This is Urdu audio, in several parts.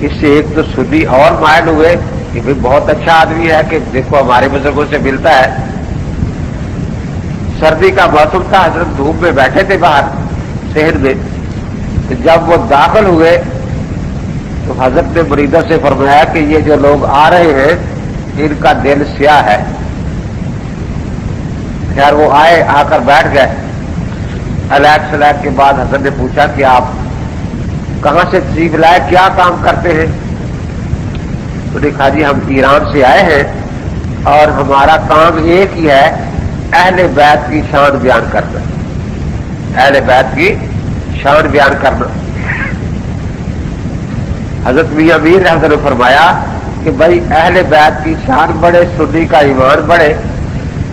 اس سے ایک تو سنی اور مائل ہوئے کہ بھئی بہت اچھا آدمی ہے کہ دیکھو ہمارے بزرگوں سے ملتا ہے. سردی کا موسم تھا، حضرت دھوپ میں بیٹھے تھے باہر صحن میں، تو جب وہ داخل ہوئے تو حضرت نے مریدوں سے فرمایا کہ یہ جو لوگ آ رہے ہیں ان کا دل سیاہ ہے. خیر وہ آئے، آ کر بیٹھ گئے. علیک سلیک کے بعد حضرت نے پوچھا کہ آپ کہاں سے تشریف لائے، کیا کام کرتے ہیں؟ تو نے کہا جی ہم ایران سے آئے ہیں اور ہمارا کام ایک ہی ہے، اہل بیت کی شان بیان کرنا. اہل بیت کی شان بیان کرنا. حضرت میاں میر رحمۃ اللہ نے فرمایا کہ بھائی اہل بیت کی شان بڑھے، سنی کا ایمان بڑھے،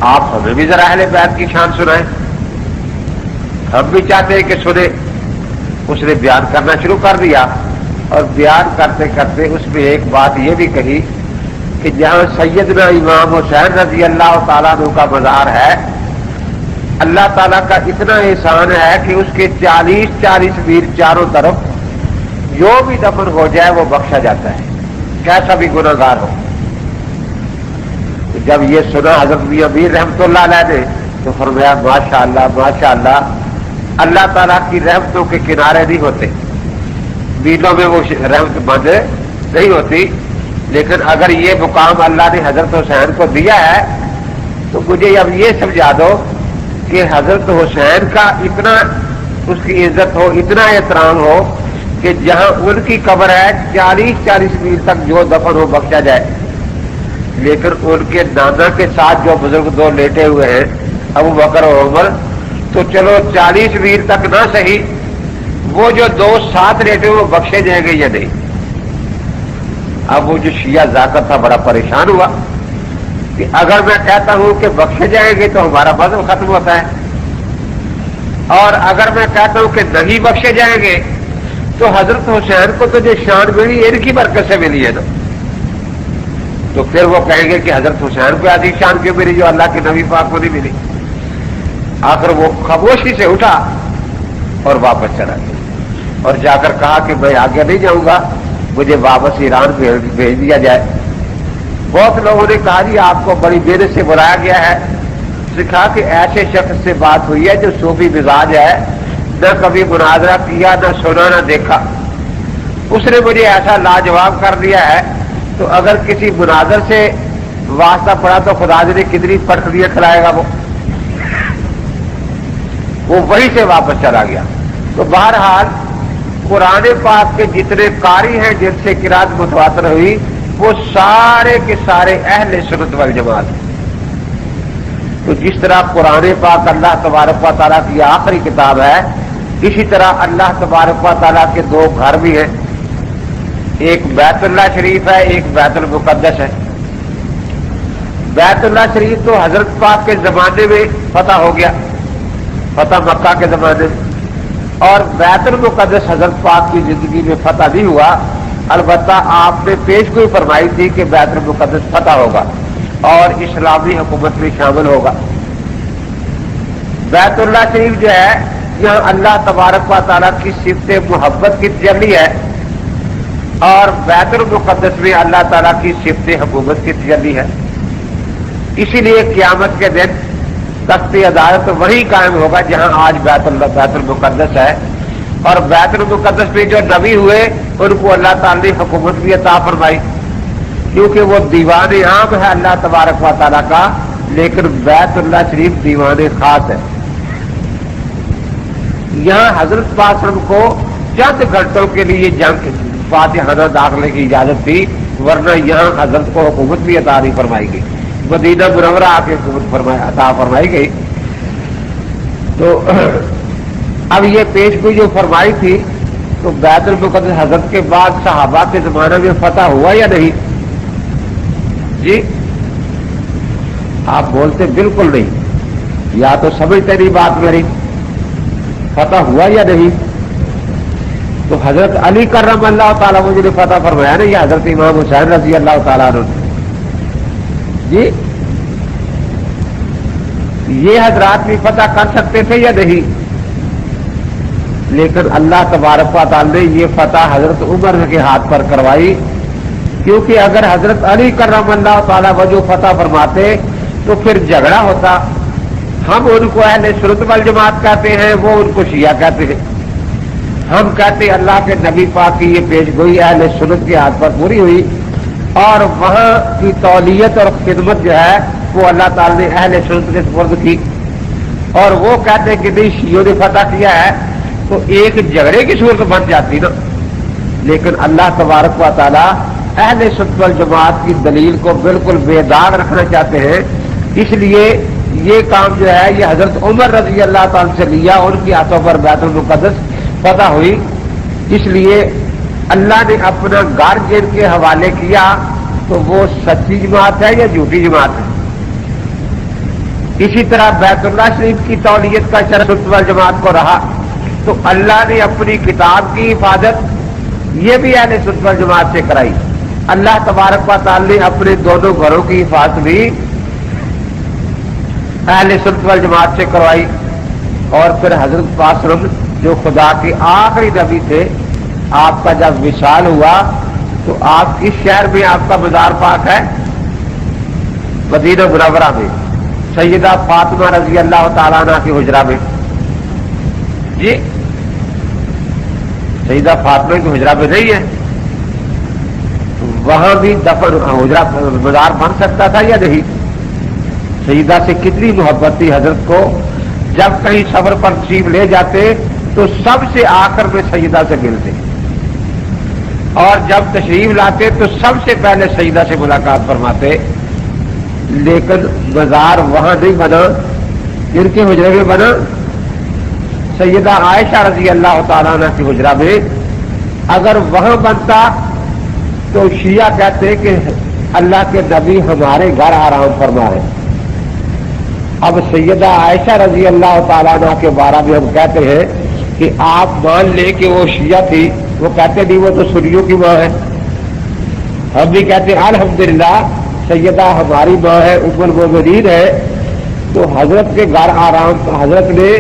آپ ہمیں بھی ذرا اہل بیت کی شان سنائیں، ہم بھی چاہتے ہیں کہ سنیں. اس نے بیان کرنا شروع کر دیا اور بیان کرتے کرتے اس میں ایک بات یہ بھی کہی کہ جہاں سیدنا امام حسین رضی اللہ تعالیٰ عنہ کا مزار ہے، اللہ تعالیٰ کا اتنا احسان ہے کہ اس کے 40 میل چاروں طرف جو بھی دفن ہو جائے وہ بخشا جاتا ہے، کیسا بھی گناہ گار ہو. جب یہ سنا حضرت میاں میر رحمۃ اللہ علیہ نے تو فرمایا ماشاءاللہ ماشاءاللہ، اللہ تعالیٰ کی رحمتوں کے کنارے نہیں ہوتے، میلوں میں وہ رحمت بند نہیں ہوتی. لیکن اگر یہ مقام اللہ نے حضرت حسین کو دیا ہے تو مجھے اب یہ سمجھا دو کہ حضرت حسین کا اتنا اس کی عزت ہو، اتنا احترام ہو کہ جہاں ان کی قبر ہے 40 میل تک جو دفن ہو بخشا جائے. لیکن ان کے نانا کے ساتھ جو بزرگ دو لیٹے ہوئے ہیں ابو بکر اور عمر، تو چلو 40 میل تک نہ صحیح، وہ جو دو ساتھ لیٹے ہوئے وہ بخشے جائیں گے یا نہیں. اب وہ جو شیعہ ذاکر تھا بڑا پریشان ہوا کہ اگر میں کہتا ہوں کہ بخشے جائیں گے تو ہمارا مذہب ختم ہوتا ہے، اور اگر میں کہتا ہوں کہ نہیں بخشے جائیں گے تو حضرت حسین کو تو جو شان ملی ان کی برکت سے ملی ہے نا. تو پھر وہ کہیں گے کہ حضرت حسین کو ایسی شان کیوں ملی جو اللہ کے نبی پاک کو نہیں ملی. آخر وہ خاموشی سے اٹھا اور واپس چلا گیا اور جا کر کہا کہ میں آگے نہیں جاؤں گا، مجھے واپس ایران بھیج دیا جائے. بہت لوگوں نے کہا جی آپ کو بڑی دیر سے بلایا گیا ہے. سکھا کہ ایسے شخص سے بات ہوئی ہے جو صوفی مزاج ہے، نہ کبھی مناظرہ کیا، نہ سنا، نہ دیکھا. اس نے مجھے ایسا لاجواب کر دیا ہے تو اگر کسی مناظر سے واسطہ پڑا تو خدا نے کتنی پٹریاں کھلائے گا. وہ وہیں سے واپس چلا گیا. تو بہرحال قرآن پاک کے جتنے قاری ہیں جن سے قرات متواتر ہوئی وہ سارے کے سارے اہل سنت والجماعت. تو جس طرح قرآن پاک اللہ تبارک و تعالیٰ کی آخری کتاب ہے، اسی طرح اللہ تبارک و تعالیٰ کے دو گھر بھی ہیں، ایک بیت اللہ شریف ہے، ایک بیت المقدس ہے. بیت اللہ شریف تو حضرت پاک کے زمانے میں فتح ہو گیا، فتح مکہ کے زمانے میں، اور بیت المقدس حضرت پاک کی زندگی میں فتح نہیں ہوا. البتہ آپ نے پیش گوئی فرمائی تھی کہ بیت المقدس فتح ہوگا اور اسلامی حکومت میں شامل ہوگا. بیت اللہ شریف جو ہے یہاں اللہ تبارک و تعالیٰ کی صفت محبت کی تجلی ہے، اور بیت المقدس میں اللہ تعالیٰ کی صفت حکومت کی تجلی ہے. اسی لیے قیامت کے دن تخت عدالت وہی قائم ہوگا جہاں آج بیت المقدس ہے. اور بیت المقدس میں جو نبی ہوئے ان کو اللہ تعالیٰ نے حکومت بھی عطا فرمائی، کیونکہ وہ دیوان عام ہے اللہ تبارک و تعالیٰ کا، لیکن بیت اللہ شریف دیوان خاص ہے. یہاں حضرت پاک صلی اللہ علیہ وسلم کو چند گھنٹوں کے لیے جنگ فاتحانہ داخلے کی اجازت تھی، ورنہ یہاں حضرت کو حکومت بھی عطا نہیں فرمائی گئی، مدینہ منورہ آ کے حکومت عطا فرمائی گئی. تو اب یہ پیش گوئی جو فرمائی تھی تو بیت المقدس حضرت کے بعد صحابہ کے زمانے میں فتح ہوا یا نہیں؟ جی آپ بولتے بالکل نہیں، یا تو سمجھتے نہیں بات میری. فتح ہوا یا نہیں؟ تو حضرت علی کرم اللہ تعالیٰ مجھے نے فتح فرمایا نا، یہ حضرت امام حسین رضی اللہ تعالیٰ عنہ. جی یہ حضرات بھی فتح کر سکتے تھے یا نہیں؟ لیکن اللہ تبارک و تعالی نے یہ فتح حضرت عمر کے ہاتھ پر کروائی، کیونکہ اگر حضرت علی کرم اللہ تعالی وجہ فتح فرماتے تو پھر جھگڑا ہوتا۔ ہم ان کو اہل سنت والجماعت کہتے ہیں، وہ ان کو شیعہ کہتے ہیں۔ ہم کہتے ہیں اللہ کے نبی پاک کی یہ پیش گوئی اہل سنت کے ہاتھ پر پوری ہوئی، اور وہاں کی تولیت اور خدمت جو ہے وہ اللہ تعالی نے اہل سنت کے سپرد کی، اور وہ کہتے ہیں کہ نہیں شیعوں نے فتح کیا ہے تو ایک جھگڑے کی صورت بن جاتی نا۔ لیکن اللہ تبارک و تعالی اہل سنت والجماعت کی دلیل کو بالکل بے داغ رکھنا چاہتے ہیں، اس لیے یہ کام جو ہے یہ حضرت عمر رضی اللہ تعالی سے لیا، ان کی ہاتھوں پر بیت المقدس فتح ہوئی، اس لیے اللہ نے اپنا گھر جن کے حوالے کیا تو وہ سچی جماعت ہے یا جھوٹی جماعت ہے؟ اسی طرح بیت اللہ شریف کی تولیت کا شرف سنت والجماعت کو رہا، تو اللہ نے اپنی کتاب کی حفاظت یہ بھی اہل سنت والجماعت سے کرائی۔ اللہ تبارک و تعالی نے اپنے دونوں گھروں کی حفاظت بھی اہل سنت والجماعت سے کروائی۔ اور پھر حضرت پاک جو خدا کے آخری نبی تھے، آپ کا جب وصال ہوا تو آپ کس شہر میں آپ کا مزار پاک ہے؟ مدینہ منورہ میں، سیدہ فاطمہ رضی اللہ تعالیٰ عنہ کے حجرہ میں۔ جی سیدہ فاطمہ کے حجرہ میں نہیں ہے، وہاں بھی دفن حجرہ مزار بن سکتا تھا یا نہیں؟ سیدہ سے کتنی محبت تھی حضرت کو، جب کہیں سفر پر تشریف لے جاتے تو سب سے آخر میں سیدہ سے ملتے، اور جب تشریف لاتے تو سب سے پہلے سیدہ سے ملاقات فرماتے۔ لیکن مزار وہاں نہیں بنا، ان کے حجرے میں بنا، سیدہ عائشہ رضی اللہ تعالیٰ عنہ کے حجرہ میں۔ اگر وہاں بنتا تو شیعہ کہتے کہ اللہ کے نبی ہمارے گھر آرام فرما رہے۔ اب سیدہ عائشہ رضی اللہ تعالیٰ عنہ کے بارے میں ہم کہتے ہیں کہ آپ مان لیں کہ وہ شیعہ تھی، وہ کہتے نہیں وہ تو سنیوں کی ماں ہے۔ ہم بھی کہتے ہیں الحمدللہ سیدہ ہماری ماں ہے، ام المومنین ہے، تو حضرت کے گھر آرام، حضرت نے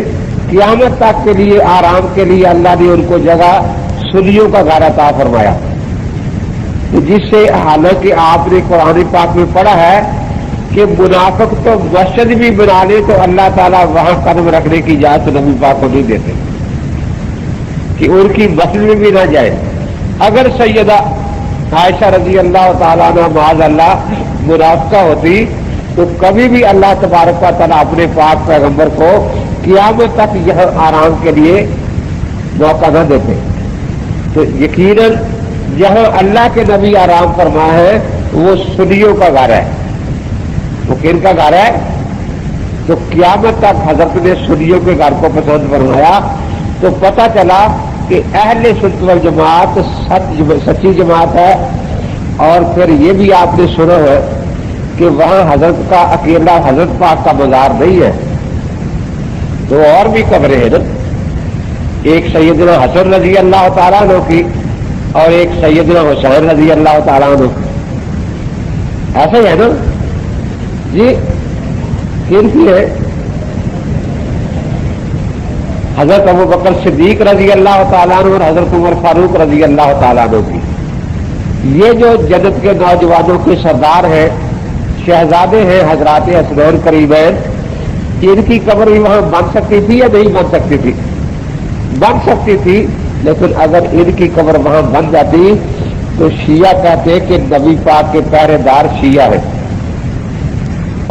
قیامت تک کے لیے آرام کے لیے اللہ نے ان کو جگہ سنیوں کا گھر عطا فرمایا، جس سے حالانکہ آپ نے قرآن پاک میں پڑھا ہے کہ منافق تو مسجد بھی بنا لے تو اللہ تعالیٰ وہاں قدم رکھنے کی اجازت نبی پاک کو نہیں دیتے کہ ان کی مسجد میں بھی نہ جائے۔ اگر سیدہ عائشہ رضی اللہ تعالیٰ عنہ معاذ اللہ منافقہ ہوتی تو کبھی بھی اللہ تبارک و تعالیٰ اپنے پاک پیغمبر کو قیامت تک یہاں آرام کے لیے موقع نہ دیتے۔ تو یقیناً جہاں اللہ کے نبی آرام فرما ہے وہ سنیوں کا گھر ہے۔ وہ کن کا گھر ہے؟ تو قیامت تک حضرت نے سنیوں کے گھر کو پسند فرمایا، تو پتہ چلا کہ اہل سنت والجماعت سچی جماعت ہے۔ اور پھر یہ بھی آپ نے سنا ہے کہ وہاں حضرت کا اکیلا حضرت پاک کا مزار نہیں ہے، تو اور بھی قبریں ہیں نا، ایک سیدنا حسن رضی اللہ تعالیٰ عنہ کی اور ایک سیدنا حسین رضی اللہ تعالیٰ عنہ کی، ایسا ہی ہے نا جی؟ کن کی ہے؟ حضرت ابو بکر صدیق رضی اللہ تعالیٰ عنہ اور حضرت عمر فاروق رضی اللہ تعالیٰ عنہ کی۔ یہ جو جنت کے نوجوانوں کے سردار ہیں، شہزادے ہیں حضرات حسنین کریمین، ان کی قبر بھی وہاں بن سکتی تھی یا نہیں بن سکتی تھی؟ بن سکتی تھی، لیکن اگر ان کی قبر وہاں بن جاتی تو شیعہ کہتے کہ نبی پاک کے پہرے دار شیعہ ہے،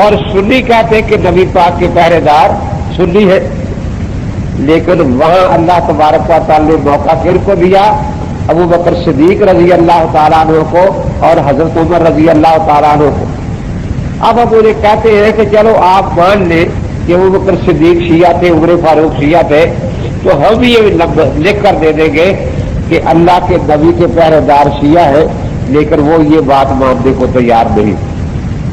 اور سنی کہتے کہ نبی پاک کے پہرے دار سنی ہے۔ لیکن وہاں اللہ تبارک و تعالی نے موقع کن کو دیا؟ ابو بکر صدیق رضی اللہ تعالیٰ عنہ کو اور حضرت عمر رضی اللہ تعالیٰ عنہ کو۔ اب ہم انہیں کہتے ہیں کہ چلو آپ مان لیں کہ ابو بکر صدیق شیعہ تھے، عمر فاروق شیعہ تھے، تو ہم یہ لکھ کر دے دیں گے کہ اللہ کے نبی کے پہرے دار شیعہ ہے، لیکن وہ یہ بات ماننے کو تیار نہیں۔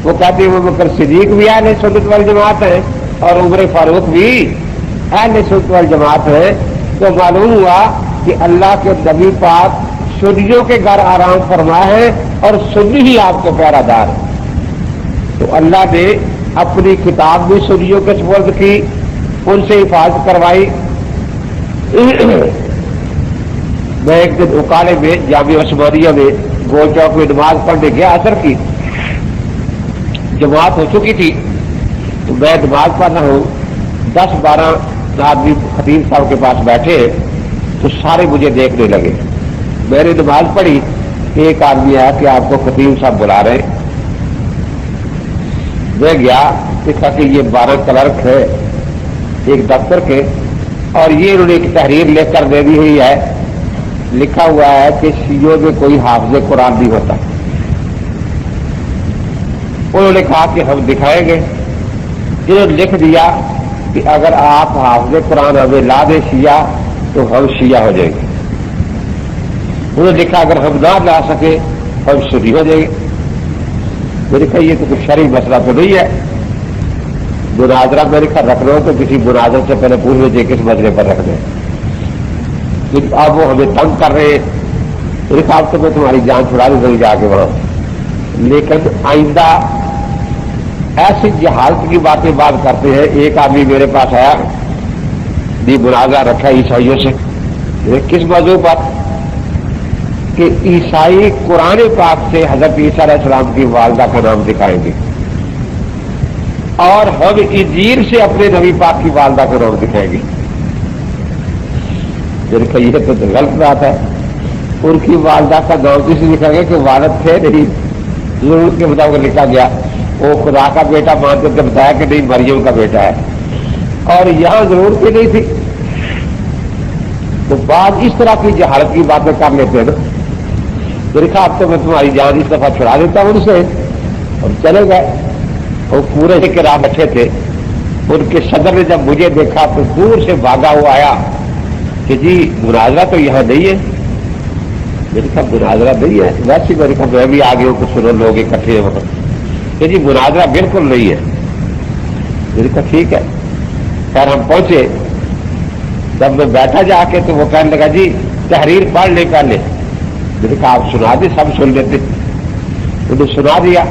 وہ کہتے ہیں ابو بکر صدیق بھی اہل سنت والجماعت ہے اور عمر فاروق بھی اہل سنت والجماعت ہے۔ تو معلوم ہوا کہ اللہ کے نبی پاک سنیوں کے گھر آرام فرما ہے اور سنی ہی آپ کے پہرا دار ہے۔ تو اللہ نے اپنی کتاب بھی سنیوں کے سپرد کی، ان سے حفاظت کروائی، میں ایک دن اکالے میں جامعہ عثمانیہ میں گول چوک میں نماز پڑھنے گیا، عصر کی جماعت ہو چکی تھی، تو میں نماز پڑھ رہا ہوں، 10-12 آدمی خطیب صاحب کے پاس بیٹھے، تو سارے مجھے دیکھنے لگے۔ میں نے نماز پڑھی، ایک آدمی آیا کہ آپ کو خطیب صاحب بلا رہے ہیں۔ میں گیا، دیکھا کہ یہ 12 کلرک ہے ایک دفتر کے، اور یہ انہوں نے ایک تحریر لکھ کر دے دی ہوئی ہے، لکھا ہوا ہے کہ شیعوں میں کوئی حافظ قرآن نہیں ہوتا۔ انہوں نے کہا کہ ہم دکھائیں گے۔ انہوں نے لکھ دیا کہ اگر آپ حافظ قرآن ہمیں لا دیں شیعہ تو ہم شیعہ ہو جائیں گے۔ انہوں نے لکھا اگر ہم نہ لا سکے ہم سنی ہو جائیں گے۔ میں نے کہا یہ تو کچھ شرعی مسئلہ تو نہیں ہے، مناظرہ میں نے کہا رکھ رہا ہوں تو کسی مناظر سے پہلے پوچھ لیجیے کس مسئلے پر رکھ دیں۔ اب وہ ہمیں تنگ کر رہے ہیں، میرے خیال سے میں تمہاری جان چھڑا دوں جا کے وہاں، لیکن آئندہ ایسی جہالت کی باتیں بات کرتے ہیں۔ ایک آدمی میرے پاس آیا، بھی مناظرہ رکھا عیسائیوں سے، کس موضوع پر؟ کہ عیسائی قرآن پاک سے حضرت عیسیٰ علیہ السلام کی والدہ کا نام دکھائیں گے، اور ہم انجیل سے اپنے نبی پاک کی والدہ کا نام دکھائیں گے۔ یہ تو غلط بات ہے، ان کی والدہ کا نام اس لیے لکھا گیا کہ والد تھے نہیں، ضرورت کے مطابق لکھا گیا۔ وہ خدا کا بیٹا مان کر بتایا کہ نہیں مریم کا بیٹا ہے، اور یہاں ضرورت ہی نہیں تھی۔ تو بعض اس طرح کی جہالت کی باتیں کر لیتے ہیں نا۔ میرے خیال اب تو میں تمہاری جان اس دفعہ چھڑا دیتا ہوں ان سے، اور چلے گئے۔ وہ پورے کے راہ اچھے تھے، ان کے صدر نے جب مجھے دیکھا تو دور سے بھاگا ہوا آیا کہ جی مناظرہ تو یہاں نہیں ہے۔ میرے کہا مناظرہ نہیں ہے، ویسے میرے کہا میں بھی آگے ہوں کچھ سنو لوگ اکٹھے ہیں وہاں کہ جی مناظرہ بالکل نہیں ہے۔ میرے کہا ٹھیک ہے۔ خیر ہم پہنچے، جب میں بیٹھا جا کے تو وہ کہنے لگا جی تحریر پڑھ لے پہلے۔ میں نے کہا آپ سنا دیں، سب سن لیتے۔ انہوں نے سنا دیا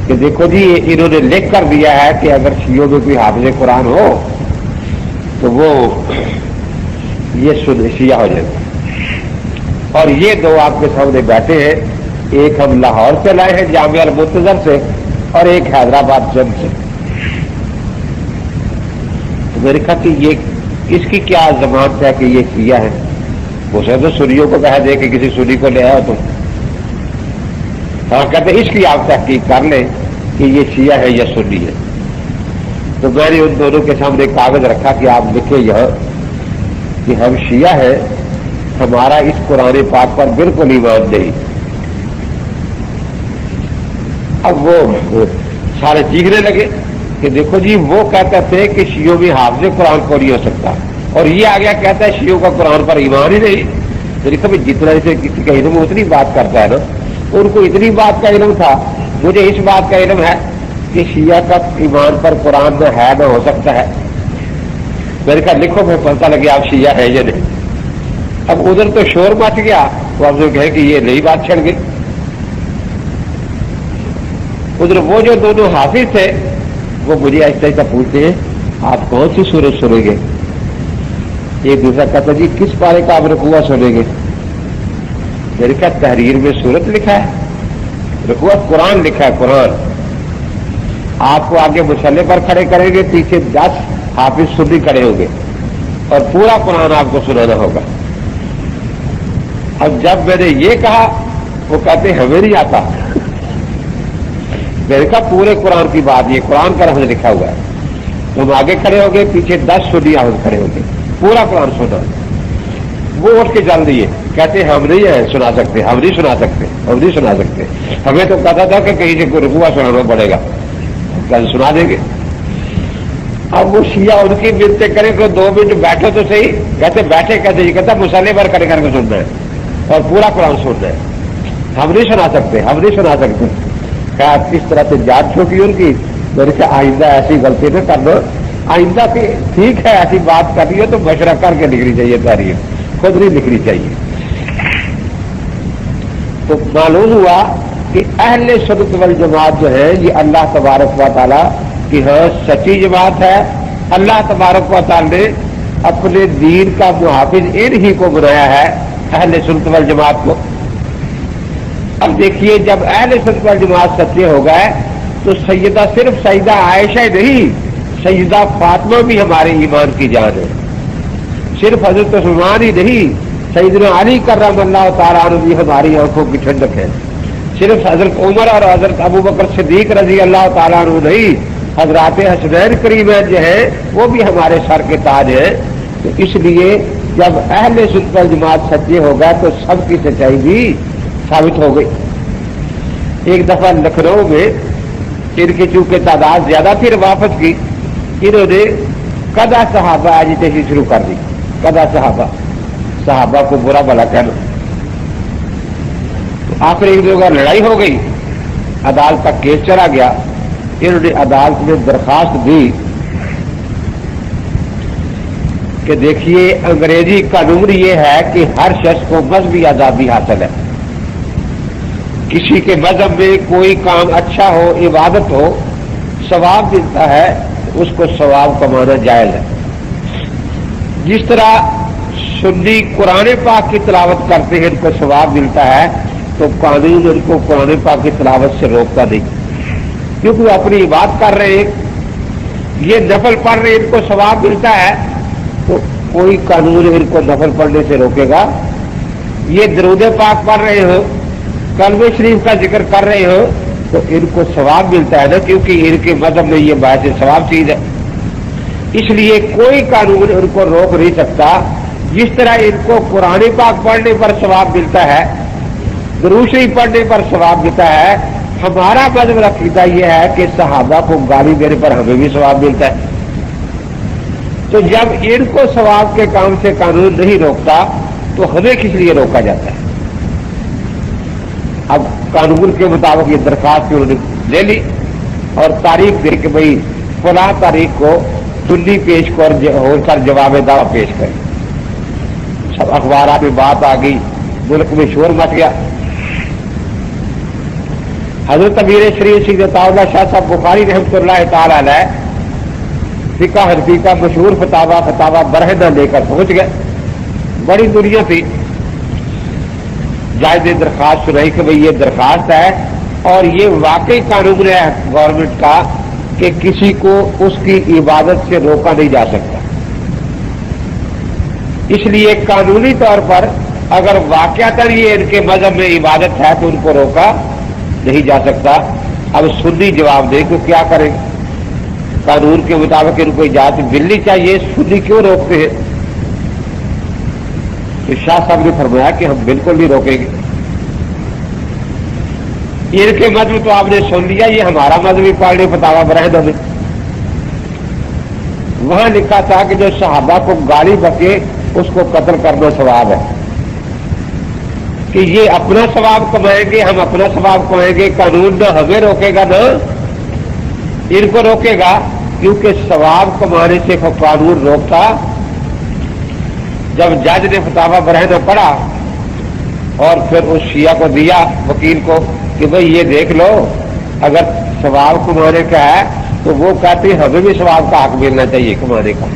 کہ دیکھو جی انہوں نے لکھ کر دیا ہے کہ اگر شیعوں میں کوئی حافظ قرآن ہو تو وہ یہ شیعہ ہو جائے گا۔ اور یہ دو آپ کے سامنے بیٹھے ہیں، ایک ہم لاہور سے لائے ہیں جامعہ المنتظر سے، اور ایک حیدرآباد جنگ سے۔ تو میں نے کہا کہ یہ اس کی کیا ضمانت ہے کہ یہ شیعہ ہے؟ اسے تو سنیوں کو کہہ دے کہ کسی سنی کو لے آؤ تم، اور کہتے اس کی آپ تحقیق کر لیں کہ یہ شیعہ ہے یا سنی ہے۔ تو میں نے ان دونوں کے سامنے ایک کاغذ رکھا کہ آپ لکھیں یہاں کہ ہم شیعہ ہیں، ہمارا اس قرآن پاک پر بالکل ایمان نہیں۔ اب وہ سارے چیخنے لگے کہ دیکھو جی وہ کہتے تھے کہ شیعوں میں حافظ قرآن کو نہیں ہو سکتا، اور یہ آ گیا کہتا ہے شیعوں کا قرآن پر ایمان ہی نہیں۔ میری کبھی جتنا اسے کسی کا علم اتنی بات کرتا ہے نا، ان کو اتنی بات کا علم تھا، مجھے اس بات کا علم ہے کہ شیعہ کا ایمان پر قرآن میں ہے نہ ہو سکتا ہے۔ میں نے کہا لکھو، میں پتہ لگے آپ شیعہ ہے یا نہیں۔ اب ادھر تو شور مچ گیا، وہ آپ سے کہے کہ یہ نئی بات چھڑ گئی۔ ادھر وہ جو دونوں حافظ تھے وہ مجھے ایسا ایسا پوچھتے ہیں آپ کون سی سورت سنیں گے؟ ایک دوسرا کہتا جی کس پارے کا آپ رکوع سنیں گے؟ میرے کہا تحریر میں سورت لکھا ہے، رکوع قرآن لکھا ہے، قرآن۔ آپ کو آگے مسلح پر کھڑے کریں گے، پیچھے 10 حافظ سنی کھڑے ہوں گے، اور پورا قرآن آپ کو سنانا ہوگا۔ اب جب میں نے یہ کہا وہ کہتے ہمیں نہیں آتا۔ میں نے کہا پورے قرآن کی بات، یہ قرآن کا لفظ لکھا ہوا ہے، تم آگے کھڑے ہو گے، پیچھے 10 سنی حافظ کھڑے ہوں گے، پورا قرآن سنا۔ وہ اٹھ کے چل دیے، کہتے ہم نہیں ہیں سنا سکتے، ہم نہیں سنا سکتے، ہم نہیں سنا سکتے۔ ہمیں تو پتا تھا کہ کہیں سے کوئی رکوع سنانا پڑے گا، کل سنا دیں گے۔ اب وہ شیعہ ان کی منتیں کریں کہ 2 منٹ بیٹھو تو صحیح، کہتے بیٹھے کہتے یہ کہتا مسلح پر کھڑے کر کے سننا ہے اور پورا قرآن سننا ہے، ہم نہیں سنا سکتے، ہم نہیں سنا سکتے۔ کیا کس طرح سے جان چھوٹی ان کی؟ میرے سے آئندہ ایسی غلطی نہ کر دو، آئندہ کی ٹھیک ہے ایسی بات کرنی ہے تو مشورہ کر کے لکھنی چاہیے تحریر، خود نہیں لکھنی چاہیے۔ تو معلوم ہوا کہ اہل سنت والجماعت جو ہے یہ اللہ تبارک و تعالیٰ کی ہاں سچی جماعت ہے۔ اللہ تبارک و تعالیٰ نے اپنے دین کا محافظ انہی کو بنایا ہے، اہل سنت والجماعت کو۔ اب دیکھیے جب اہل سنت والجماعت سچے ہو گئے تو سیدہ صرف سیدہ عائشہ نہیں، سیدہ فاطمہ بھی ہمارے ایمان کی جان ہے، صرف حضرت عثمان ہی نہیں، سیدنا علی کرم اللہ تعالیٰ عنہ بھی ہماری آنکھوں کی ٹھنڈک ہے، صرف حضرت عمر اور حضرت ابو بکر صدیق رضی اللہ تعالیٰ عنہ نہیں، حضرات حسنین کریمین جو ہیں وہ بھی ہمارے سر کے تاج ہیں۔ تو اس لیے جب اہل سنت والجماعت سچے ہو گئے تو سب کی سچائی بھی ثابت ہو گئی۔ ایک دفعہ لکھنؤ میں ان کی چونکہ تعداد زیادہ تھی روافت کی، انہوں نے قضا صحابہ اجتہادی شروع کر دی، قضا صحابہ کو برا بھلا کہنا۔ تو آخر ایک جگہ لڑائی ہو گئی، عدالت کا کیس چلا گیا، انہوں نے عدالت میں درخواست دی کہ دیکھیے انگریزی قانون یہ ہے کہ ہر شخص کو مذہبی آزادی حاصل ہے، کسی کے مذہب میں کوئی کام اچھا ہو، عبادت ہو، ثواب ملتا ہے، اس کو ثواب کمانا جائز ہے۔ جس طرح سنی قرآن پاک کی تلاوت کرتے ہیں ان کو ثواب ملتا ہے، تو قانون ان کو قرآن پاک کی تلاوت سے روکتا نہیں، کیونکہ وہ اپنی عبادت کر رہے ہیں، یہ نفل پڑھ رہے ہیں، ان کو ثواب ملتا ہے، تو کوئی قانون ان کو نفل پڑھنے سے روکے گا؟ یہ درود پاک پڑھ رہے ہو، کلمہ شریف کا ذکر کر رہے ہو، تو ان کو ثواب ملتا ہے نا، کیونکہ ان کے مذہب میں یہ باعث ثواب چیز ہے۔ اس لیے کوئی قانون ان کو روک نہیں سکتا۔ جس طرح ان کو قرآن پاک پڑھنے پر ثواب ملتا ہے، درود شریف پڑھنے پر ثواب ملتا ہے، ہمارا مذہب عقیدہ یہ ہے کہ صحابہ کو گالی دینے پر ہمیں بھی ثواب ملتا ہے۔ تو جب ان کو ثواب کے کام سے قانون نہیں روکتا تو ہمیں کس لیے روکا جاتا ہے؟ اب قانون کے مطابق یہ درخواست انہوں نے لے لی اور تاریخ دے کہ بھئی فلاں تاریخ کو سنی پیش کر جواب دعویٰ پیش کریں۔ سب اخبارات میں بات آ گئی، ملک میں شور مچ گیا۔ حضرت امیر شریف سید عطا اللہ شاہ صاحب بخاری رحمۃ اللہ تعالی علیہ فقہ حنفی کا مشہور فتاوی برہنہ لے کر پہنچ گئے، بڑی دنیا تھی، جج نے درخواست سنائی کہ بھئی یہ درخواست ہے اور یہ واقعی قانون ہے گورنمنٹ کا کہ کسی کو اس کی عبادت سے روکا نہیں جا سکتا، اس لیے قانونی طور پر اگر واقعتاً یہ ان کے مذہب میں عبادت ہے تو ان کو روکا نہیں جا سکتا۔ اب سنی جواب دے کہ کیا کریں، قانون کے مطابق ان کو اجازت ملنی چاہیے، سنی کیوں روکتے ہیں؟ تو شاہ صاحب نے فرمایا کہ ہم بالکل نہیں روکیں گے، ان کے مذہب تو آپ نے سن لیا، یہ ہمارا مذہبی پڑھنے فتاوی برہنہ میں وہاں لکھا تھا کہ جو صحابہ کو گالی بکے اس کو قتل کرنا ثواب ہے، کہ یہ اپنا ثواب کمائیں گے، ہم اپنا ثواب کمائیں گے، قانون نہ ہمیں روکے گا نہ ان کو روکے گا، کیونکہ ثواب کمانے سے قانون روکتا۔ جب جج نے فتاوی برہنہ پڑھا اور پھر اس شیعہ کو دیا وکیل کو کہ بھئی یہ دیکھ لو، اگر ثواب کمانے کا ہے تو وہ کہتے ہیں ہمیں بھی ثواب کا حق ملنا چاہیے کمانے کا،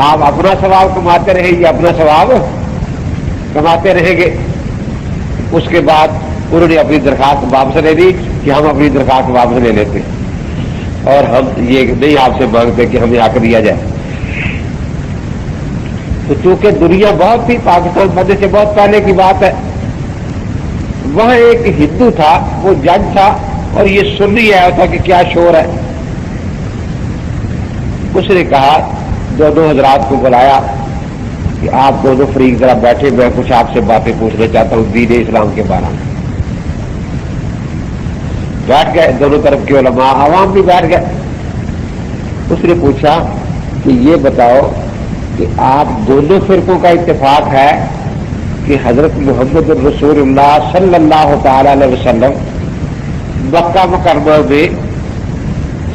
آپ اپنا ثواب کماتے رہیں گے، اپنا ثواب کماتے رہیں گے۔ اس کے بعد انہوں نے اپنی درخواست واپس لے لی کہ ہم اپنی درخواست واپس لے لیتے اور ہم یہ نہیں آپ سے مانگتے کہ ہمیں حق دیا جائے۔ تو چونکہ دنیا بہت تھی، پاکستان بننے سے بہت پہلے کی بات ہے، وہاں ایک ہندو تھا، وہ جج تھا اور یہ سنی آیا تھا کہ کیا شور ہے۔ اس نے کہا دونوں حضرات کو بلایا کہ آپ دونوں فریق ذرا بیٹھے، میں کچھ آپ سے باتیں پوچھنا چاہتا ہوں دین اسلام کے بارے میں۔ بیٹھ گئے دونوں طرف کے علماء، عوام بھی بیٹھ گئے۔ اس نے پوچھا کہ یہ بتاؤ کہ آپ دونوں فرقوں کا اتفاق ہے کہ حضرت محمد رسول اللہ صلی اللہ تعالی علیہ وسلم مکہ مکرمہ میں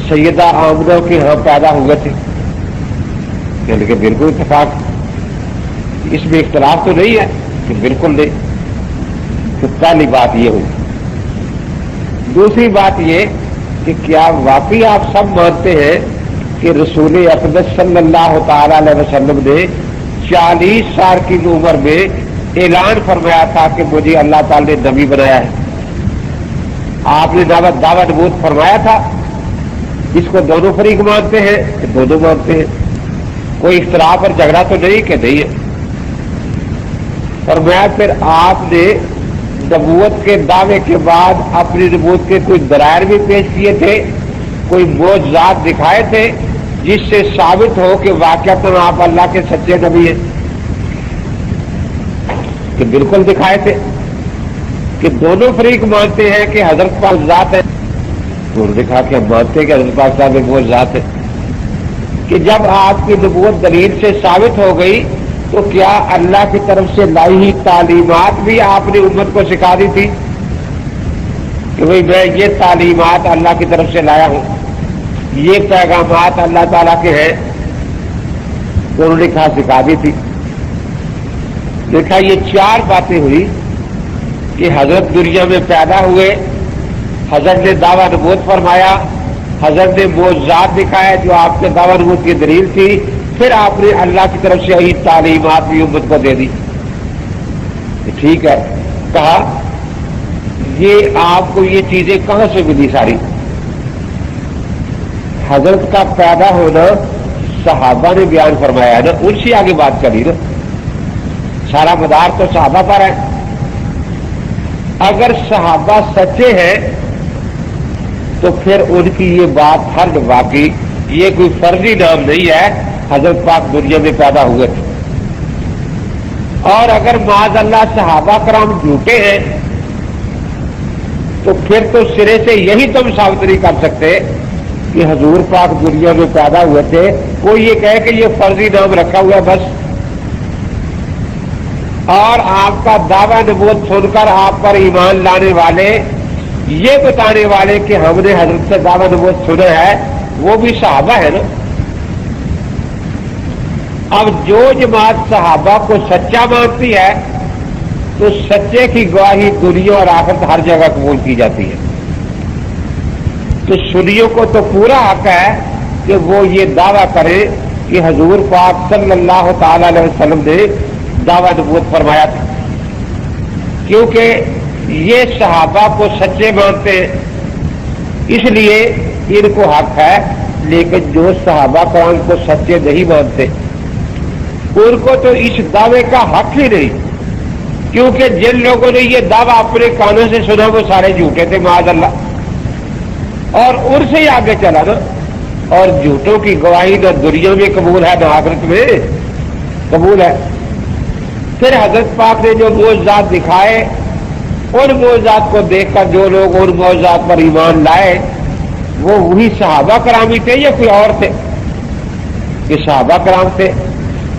سیدہ آمنہ کے ہاں پیدا ہوئے تھے؟ یعنی کہ بالکل اتفاق، اس میں اختلاف تو نہیں ہے کہ بالکل نہیں۔ تو پہلی بات یہ ہوئی۔ دوسری بات یہ کہ کیا واقعی آپ سب مانتے ہیں کہ رسول اقدس صلی اللہ تعالی علیہ وسلم نے 40 سال کی عمر میں اعلان فرمایا تھا کہ مجھے اللہ تعالی نے نبی بنایا ہے. آپ نے دعوت نبوت فرمایا تھا. اس کو دونوں فریق مانتے ہیں کہ دونوں مانتے ہیں. کوئی اختلاف اور جھگڑا تو نہیں کہ نہیں ہے. فرمایا پھر آپ نے نبوت کے دعوے کے بعد اپنی نبوت کے کوئی دلائل بھی پیش کیے تھے, کوئی معجزات دکھائے تھے جس سے ثابت ہو کہ واقعات آپ اللہ کے سچے نبی ہیں. کہ بالکل دکھائے تھے. کہ دونوں فریق مانتے ہیں کہ حضرت پاک ذات ہے. انہوں نے کہا کہ ہم مانتے ہیں کہ حضرت پاک صاحب ایک وہ ذات ہے. کہ جب آپ کی نبوت دلیل سے ثابت ہو گئی تو کیا اللہ کی طرف سے لائی ہوئی تعلیمات بھی آپ نے امت کو سکھا دی تھی کہ بھئی میں یہ تعلیمات اللہ کی طرف سے لایا ہوں, یہ پیغامات اللہ تعالیٰ کے ہیں؟ انہوں نے کہا سکھا دی تھی. دیکھا یہ 4 باتیں ہوئی کہ حضرت دنیا میں پیدا ہوئے, حضرت نے دعویٰ نبوت فرمایا, حضرت نے معجزات دکھایا جو آپ کے دعویٰ نبوت کی دلیل تھی, پھر آپ نے اللہ کی طرف سے یہی تعلیمات بھی امت کو دے دی. ٹھیک ہے. کہا یہ آپ کو یہ چیزیں کہاں سے ملی ساری؟ حضرت کا پیدا ہونا صحابہ نے بیان فرمایا ہے نا, ان سے آگے بات کری نا. سارا مدار تو صحابہ پر ہے. اگر صحابہ سچے ہیں تو پھر ان کی یہ بات ہر واقعی, یہ کوئی فرضی نام نہیں ہے. حضرت پاک دنیا میں پیدا ہوئے تھے. اور اگر معاذ اللہ صحابہ کرام جھوٹے ہیں تو پھر تو سرے سے یہی تم ثابت نہیں کر سکتے کہ حضور پاک دنیا میں پیدا ہوئے تھے. کوئی یہ کہے کہ یہ فرضی نام رکھا ہوا ہے بس, اور آپ کا دعویٰ نبوت سن کر آپ پر ایمان لانے والے یہ بتانے والے کہ ہم نے حضرت سے دعویٰ نبوت سنا ہے وہ بھی صحابہ ہے نا. اب جو جماعت صحابہ کو سچا مانتی ہے تو سچے کی گواہی دنیا اور آخرت ہر جگہ قبول کی جاتی ہے. تو سنیوں کو تو پورا حق ہے کہ وہ یہ دعویٰ کرے کہ حضور پاک صلی اللہ تعالی علیہ وسلم نے دعویٰ نبوت فرمایا تھا, کیونکہ یہ صحابہ کو سچے مانتے ہیں اس لیے ان کو حق ہے. لیکن جو صحابہ کرام کو سچے نہیں مانتے ان کو تو اس دعوے کا حق ہی نہیں, کیونکہ جن لوگوں نے یہ دعویٰ اپنے کانوں سے سنا وہ سارے جھوٹے تھے معاذ اللہ, اور ان سے ہی آگے چلا نا. اور جھوٹوں کی گواہی نہ دنیا میں قبول ہے نہ آخرت میں قبول ہے. پھر حضرت پاک نے جو معجزات دکھائے ان معجزات کو دیکھ کر جو لوگ ان معجزات پر ایمان لائے وہ وہی صحابہ کرام ہی تھے یا کوئی اور تھے؟ یہ صحابہ کرام تھے.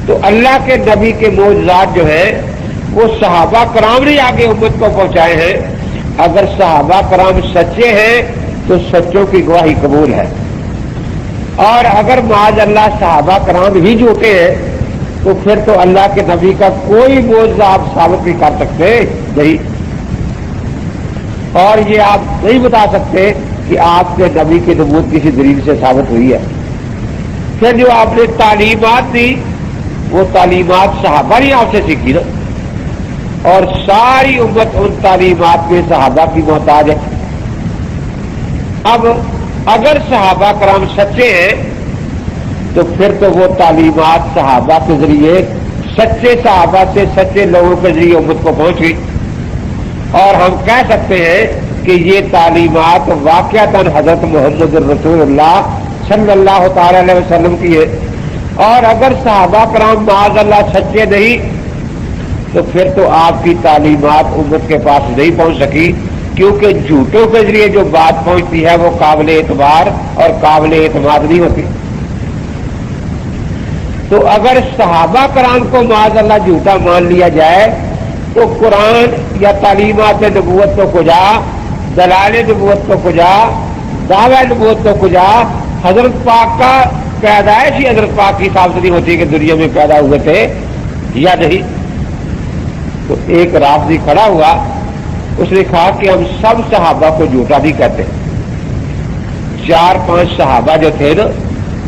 تو اللہ کے نبی کے معجزات جو ہیں وہ صحابہ کرام نے آگے امت کو پہنچائے ہیں. اگر صحابہ کرام سچے ہیں تو سچوں کی گواہی قبول ہے, اور اگر معاذ اللہ صحابہ کرام ہی جھوٹے ہیں تو پھر تو اللہ کے نبی کا کوئی معجزہ آپ ثابت نہیں کر سکتے نہیں, اور یہ آپ نہیں بتا سکتے کہ آپ کے نبی کی نبوت کسی دلیل سے ثابت ہوئی ہے. پھر جو آپ نے تعلیمات دی وہ تعلیمات صحابہ نے آپ سے سیکھی نا, اور ساری امت ان تعلیمات میں صحابہ کی محتاج ہے. اب اگر صحابہ کرام سچے ہیں تو پھر تو وہ تعلیمات صحابہ کے ذریعے سچے صحابہ سے سچے لوگوں کے ذریعے امت کو پہنچ گئی, اور ہم کہہ سکتے ہیں کہ یہ تعلیمات واقعتاً حضرت محمد رسول اللہ صلی اللہ تعالی علیہ وسلم کی ہے. اور اگر صحابہ کرام معاذ اللہ سچے نہیں تو پھر تو آپ کی تعلیمات امت کے پاس نہیں پہنچ سکی, کیونکہ جھوٹوں کے ذریعے جو بات پہنچتی ہے وہ قابل اعتبار اور قابل اعتماد نہیں ہوتی. تو اگر صحابہ کرام کو معاذ اللہ جھوٹا مان لیا جائے تو قرآن یا تعلیمات نبوت تو کجا, دلائل نبوت تو کجا, دعوی نبوت تو کجا, حضرت پاک کا پیدائش ہی حضرت پاک کی ثابت نہیں ہوتی کہ دنیا میں پیدا ہوئے تھے یا نہیں. تو ایک رافضی کھڑا ہوا, اس نے کہا کہ ہم سب صحابہ کو جھوٹا نہیں کہتے. 4-5 صحابہ جو تھے نا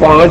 5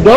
9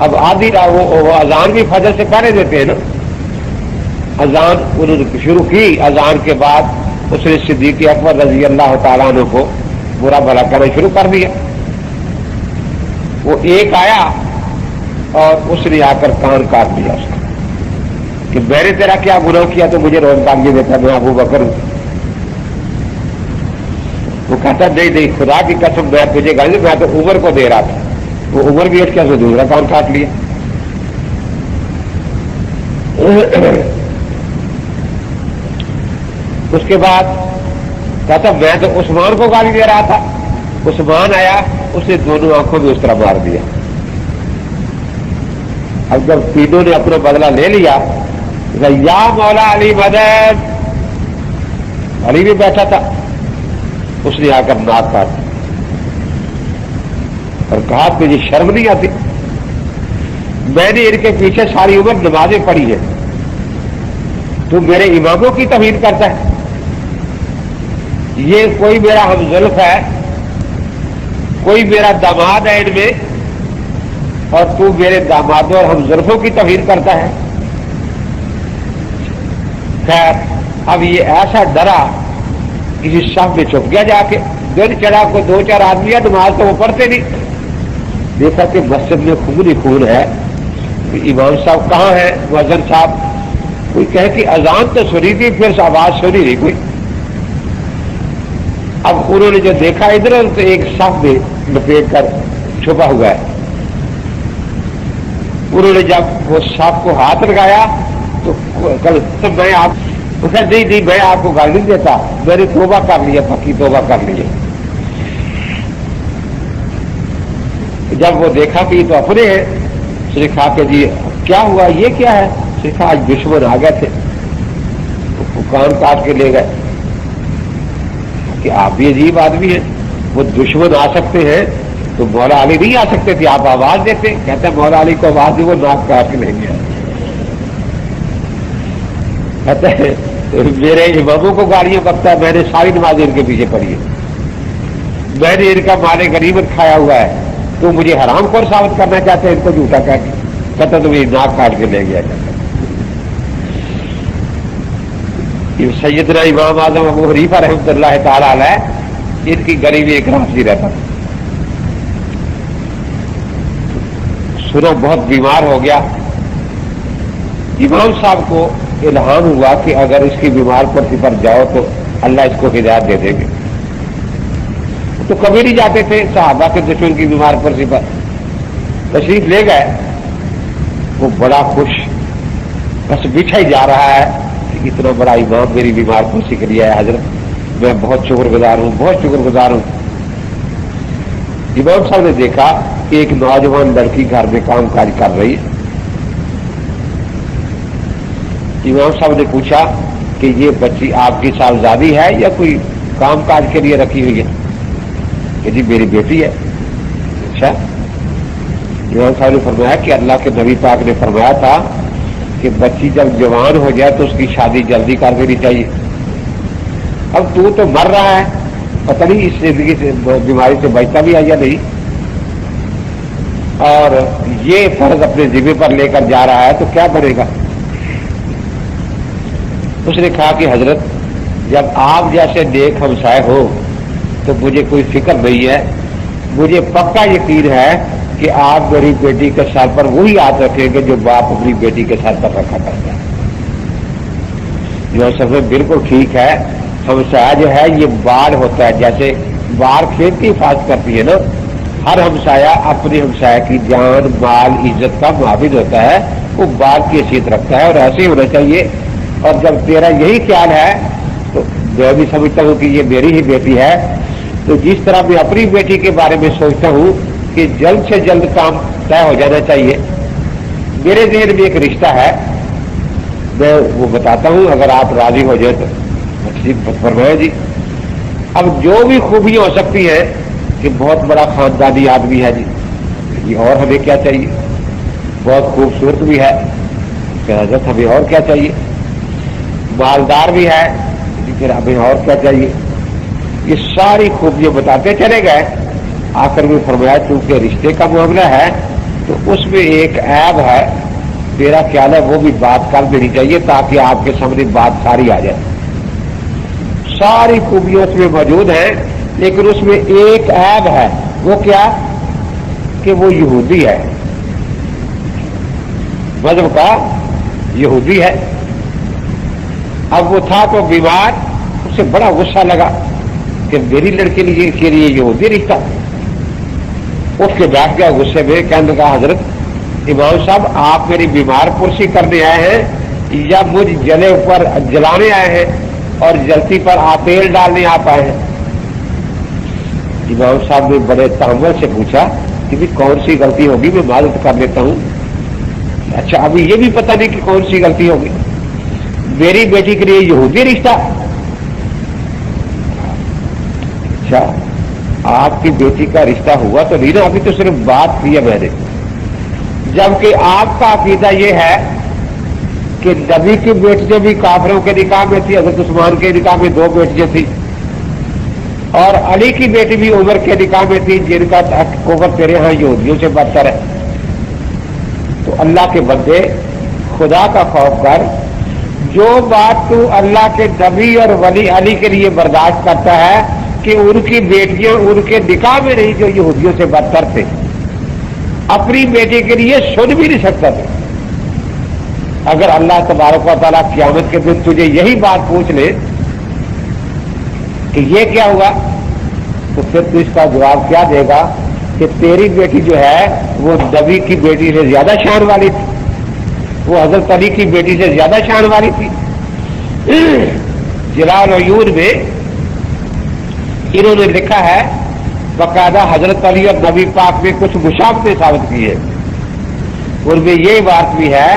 اب آدھی وہ اذان بھی فجر سے پہلے دیتے ہیں نا. اذان انہوں نے شروع کی، اذان کے بعد اس نے صدیق اکبر رضی اللہ تعالیٰ عنہ کو برا بھلا کرنا شروع کر دیا. وہ ایک آیا اور اس نے آ کر کان کاٹ دیا اس کا کہ میں نے تیرا کیا گناہ کیا تو مجھے روزگار یہ دیتا، میں ابو بکر ہوں. وہ کہتا نہیں نہیں، خدا کی قسم میں تجھے گالی، میں تو عمر کو دے رہا تھا. وہ عمر بھی کیا سے دوسرا کان کاٹ لیا. اس کے بعد کہتا میں تو عثمان کو گالی دے رہا تھا. عثمان آیا، اس نے دونوں آنکھوں میں اس طرح مار دیا. اب جب تینوں نے اپنا بدلہ لے لیا، یا مولا علی مدد، علی بھی بیٹھا تھا، اس نے آ کر ناک کاٹ اور کہا مجھے شرم نہیں آتی، میں نے ان کے پیچھے ساری عمر نمازیں پڑھی ہے، تو میرے اماموں کی توہین کرتا ہے. یہ کوئی میرا ہمزلف ہے، کوئی میرا داماد ہے ان میں، اور تو میرے دامادوں اور ہمزلفوں کی توہین کرتا ہے. خیر اب یہ ایسا ڈرا کسی صف میں چھپ گیا، جا کے دن چڑھا کو دو چار آدمی ہے، نماز تو وہ پڑھتے نہیں. دیکھا کہ مسجد میں خون ہی خون ہے. امام صاحب کہاں ہیں؟ مؤذن صاحب کوئی کہے کہ اذان تو سنی تھی، پھر آواز سنی نہیں کوئی. اب انہوں نے جو دیکھا ادھر تو ایک صف میں لپیٹ کر چھپا ہوا ہے. انہوں نے جب وہ صف کو ہاتھ لگایا تو میں آپ نہیں میں آپ کو گالی نہیں دیتا، میں نے توبہ کر لیا، پکی توبہ کر لی. جب وہ دیکھا کہ یہ تو اپنے ہیں، اس نے کہا کہ جی کیا ہوا، یہ کیا ہے؟ اس نے کہا آج دشمن آ گئے تھے، وہ کان کاٹ کے لے گئے. کہ آپ بھی عجیب آدمی ہیں، وہ دشمن آ سکتے ہیں تو مولا علی نہیں آ سکتے تھے، آپ آواز دیتے. کہتے ہیں مولا علی کو آواز دی، وہ ناک کاٹ کے لے گیا. کہتے ہیں میرے اماموں کو گالیاں بکتا ہے، میں نے ساری نمازیں ان کے پیچھے پڑھی ہے، میں نے ان کا مال غنیمت کھایا ہوا ہے، تو مجھے حرام خور ثابت کرنا چاہتے ہیں ان کو جھوٹا کہہ کے. کہتا تو میری ناک کاٹ کے لے گیا. یہ سیدنا امام اعظم ابو حنیفہ رحمۃ اللہ تعالی علیہ، ان کی گلی میں ایک راضی رہتا تھا. سنا بہت بیمار ہو گیا. امام صاحب کو الہام ہوا کہ اگر اس کی بیمار پرسی پر جاؤ تو اللہ اس کو ہدایت دے دیں گے. تو کبھی نہیں جاتے تھے، صحابہ کے دشمن کی بیمار پرسی پر تشریف لے گئے. وہ بڑا خوش، بس بچھا ہی جا رہا ہے کہ اتنا بڑا امام میری بیمار پرسی کے لیے ہے، حضرت میں بہت شکر گزار ہوں، بہت شکر گزار ہوں. امام صاحب نے دیکھا کہ ایک نوجوان لڑکی گھر میں کام کاج کر رہی ہے. امام صاحب نے پوچھا کہ یہ بچی آپ کی صاحبزادی ہے یا کوئی کام کاج کے لیے رکھی ہوئی ہے؟ کہ جی میری بیٹی ہے. اچھا. امام صاحب نے فرمایا کہ اللہ کے نبی پاک نے فرمایا تھا کہ بچی جب جوان ہو جائے تو اس کی شادی جلدی کر دینی چاہیے. اب تو مر رہا ہے، پتہ نہیں اس زندگی سے بیماری سے بچتا بھی ہے یا نہیں، اور یہ فرض اپنے ذمہ پر لے کر جا رہا ہے تو کیا بنے گا؟ اس نے کہا کہ حضرت جب آپ جیسے نیک ہمسائے ہو تو مجھے کوئی فکر نہیں ہے، مجھے پکا یقین ہے کہ آپ میری بیٹی کے سر پر وہی ہاتھ رکھیں گے جو باپ اپنی بیٹی کے سر پر رکھا کرتا ہے. جو سب میں بالکل ٹھیک ہے. ہمسایہ جو ہے یہ بار ہوتا ہے، جیسے بار کھیت کی حفاظت کرتی ہے نا، ہر ہمسایہ اپنے ہمسایہ کی جان مال عزت کا محافظ ہوتا ہے، وہ بار کی حیثیت رکھتا ہے، اور ایسے ہی ہونا چاہیے. اور جب تیرا یہی خیال ہے تو میں بھی سمجھتا ہوں کہ یہ میری ہی بیٹی ہے، تو جس طرح میں اپنی بیٹی کے بارے میں سوچتا ہوں کہ جلد سے جلد کام طے ہو جانا چاہیے. میرے ذہن میں ایک رشتہ ہے، میں وہ بتاتا ہوں، اگر آپ راضی ہو جائے تو فرمائیں جی. اب جو بھی خوبیاں ہو سکتی ہیں کہ بہت بڑا خاندانی آدمی ہے جی، اور ہمیں کیا چاہیے؟ بہت خوبصورت بھی ہے کہ حضرت ہمیں اور کیا چاہیے؟ مالدار بھی ہے جی، پھر ہمیں اور کیا چاہیے؟ یہ ساری خوبیاں بتاتے چلے گئے. آخر میں فرمایا چونکہ رشتے کا معاملہ ہے تو اس میں ایک عیب ہے، میرا خیال ہے وہ بھی بات کر دینی چاہیے تاکہ آپ کے سامنے بات ساری آ جائے۔ ساری خوبیاں اس میں موجود ہیں، لیکن اس میں ایک عیب ہے، وہ کیا کہ وہ یہودی ہے، مذہب کا یہودی ہے۔ اب وہ تھا تو بیمار، اسے بڑا غصہ لگا کہ میری لڑکی کے لیے یہودی رشتہ، اٹھ کے بیٹھ گیا غصے میں، کہنے لگا حضرت امام صاحب آپ میری بیمار پرسی کرنے آئے ہیں یا مجھ جلے اوپر جلانے آئے ہیں اور جلتی پر آپ تیل ڈالنے آپ آئے ہیں؟ امام صاحب نے بڑے تحمل سے پوچھا کہ بھی کون سی غلطی ہوگی، میں معذرت کر لیتا ہوں۔ اچھا ابھی یہ بھی پتہ نہیں کہ کون سی غلطی ہوگی، میری بیٹی کے لیے یہودی رشتہ؟ اچھا آپ کی بیٹی کا رشتہ ہوا تو نہیں نا، ابھی تو صرف بات کی ہے میں نے، جبکہ آپ کا عقیدہ یہ ہے کہ نبی کی بیٹیاں بھی کافروں کے نکاح میں تھی، حضرت عثمان کے نکاح میں 2 بیٹیاں تھیں، اور علی کی بیٹی بھی عمر کے نکاح میں تھی جن کا عمر تیرے ہاں یہودیوں سے بدتر ہے۔ تو اللہ کے بندے خدا کا خوف کر، جو بات تو اللہ کے نبی اور ولی علی کے لیے برداشت کرتا ہے کہ ان کی بیٹیاں ان کے نکاح میں نہیں جو یہودیوں سے بدتر تھے، اپنی بیٹی کے لیے سن بھی نہیں سکتا تھا۔ اگر اللہ تبارک و تعالیٰ قیامت کے دن تجھے یہی بات پوچھ لے کہ یہ کیا ہوا، تو پھر تو اس کا جواب کیا دے گا کہ تیری بیٹی جو ہے وہ نبی کی بیٹی سے زیادہ شان والی تھی، وہ حضرت علی کی بیٹی سے زیادہ شان والی تھی۔ جلال العیون میں انہوں نے لکھا ہے باقاعدہ حضرت علی اور نبی پاک میں کچھ مشابہتیں ثابت کی ہے، ان میں یہ بات بھی ہے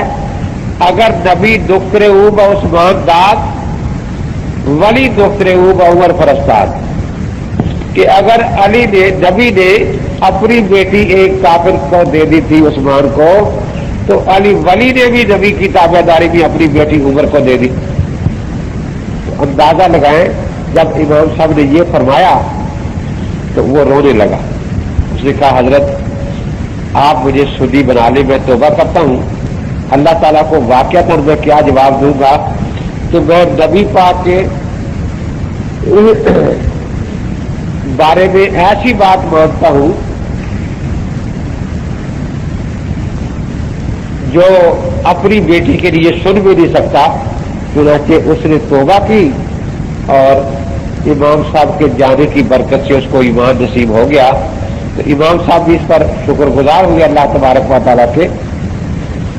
اگر نبی دختر او با عثمان داد ولی دختر او با عمر فرستاد، کہ اگر علی نے نبی نے اپنی بیٹی ایک کافر کو دے دی تھی عثمان کو، تو علی ولی نے بھی نبی کی تابع داری بھی اپنی بیٹی عمر کو دے دی۔ تو اندازہ لگائیں جب امام صاحب نے یہ فرمایا تو وہ رونے لگا، اس نے کہا حضرت آپ مجھے سنی بنا لیں، میں توبہ کرتا ہوں، اللہ تعالیٰ کو واقعہ میں کیا جواب دوں گا کہ میں نبی پاک کے بارے میں ایسی بات مانتا ہوں جو اپنی بیٹی کے لیے سن بھی نہیں سکتا۔ چنانچہ اس نے توبہ کی اور امام صاحب کے جانے کی برکت سے اس کو ایمان نصیب ہو گیا۔ تو امام صاحب بھی اس پر شکر گزار ہوئے اللہ تبارک و تعالیٰ کے۔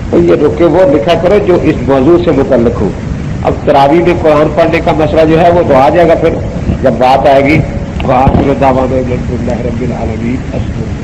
تو یہ رکے وہ لکھا کرو جو اس موضوع سے متعلق ہو۔ اب تراویح میں قرآن پڑھنے کا مسئلہ جو ہے وہ تو آ جائے گا، پھر جب بات آئے گی وآخر دعوانا الحمد للہ رب العالمین۔